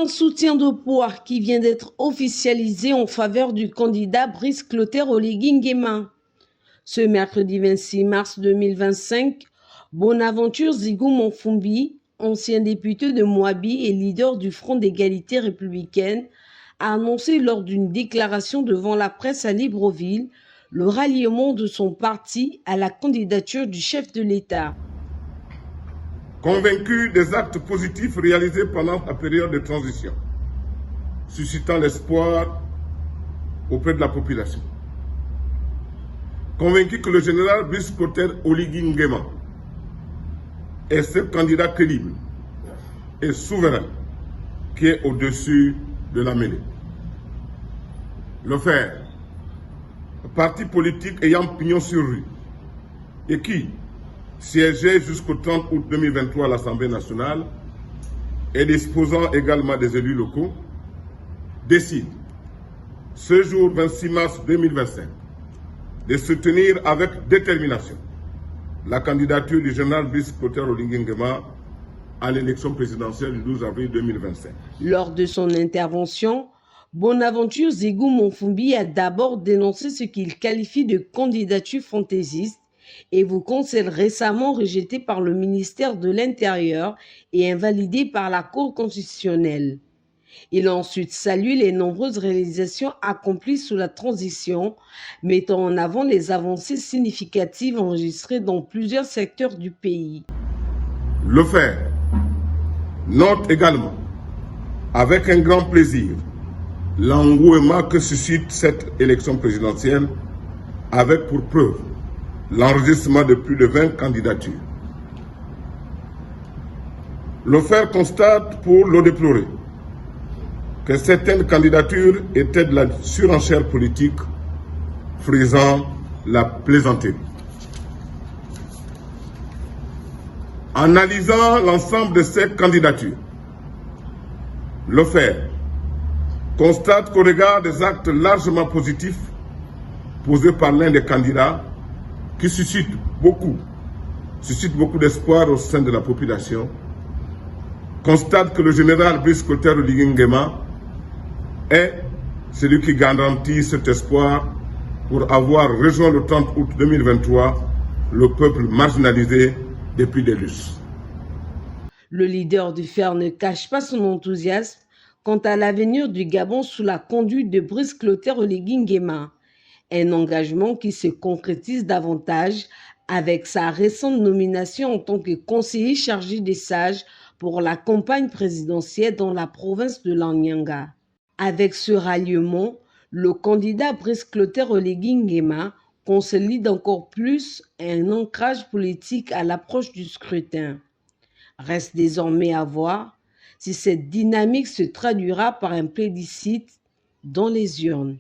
un soutien de poids qui vient d'être officialisé en faveur du candidat Brice Clotaire Oligui Nguema. Ce mercredi 26 mars 2025, Bonaventure Zigou Monfumbi, ancien député de Moabi et leader du Front d'égalité républicaine, a annoncé lors d'une déclaration devant la presse à Libreville le ralliement de son parti à la candidature du chef de l'État. Convaincu des actes positifs réalisés pendant la période de transition, suscitant l'espoir auprès de la population. Convaincu que le général Brice Clotaire Oligui Nguema est ce candidat crédible et souverain qui est au-dessus de la mêlée. Le faire, parti politique ayant pignon sur rue et qui siégeait jusqu'au 30 août 2023 à l'Assemblée nationale et disposant également des élus locaux, décide, ce jour 26 mars 2025, de soutenir avec détermination la candidature du général Brice Clotaire Oligui Nguema à l'élection présidentielle du 12 avril 2025. Lors de son intervention, Bonaventure Zigou Monfumbi a d'abord dénoncé ce qu'il qualifie de candidature fantaisiste, évoquant celle récemment rejetée par le ministère de l'Intérieur et invalidée par la Cour constitutionnelle. Il a ensuite salué les nombreuses réalisations accomplies sous la transition, mettant en avant les avancées significatives enregistrées dans plusieurs secteurs du pays. Le faire note également avec un grand plaisir l'engouement que suscite cette élection présidentielle, avec pour preuve l'enregistrement de plus de 20 candidatures. Le faire constate, pour le déplorer, que certaines candidatures étaient de la surenchère politique, frisant la plaisanterie. Analysant l'ensemble de ces candidatures, le faire constate qu'au regard des actes largement positifs posés par l'un des candidats, qui suscite beaucoup d'espoir au sein de la population, constate que le général Brice Clotaire Oligui Nguema est celui qui garantit cet espoir pour avoir rejoint le 30 août 2023 le peuple marginalisé depuis des lustres. Le leader du FER ne cache pas son enthousiasme quant à l'avenir du Gabon sous la conduite de Brice Clotaire Oligui Nguema, un engagement qui se concrétise davantage avec sa récente nomination en tant que conseiller chargé des sages pour la campagne présidentielle dans la province de l'Anyanga. Avec ce ralliement, le candidat Brice Clotaire Oligui Nguema consolide encore plus un ancrage politique à l'approche du scrutin. Reste désormais à voir si cette dynamique se traduira par un plébiscite dans les urnes.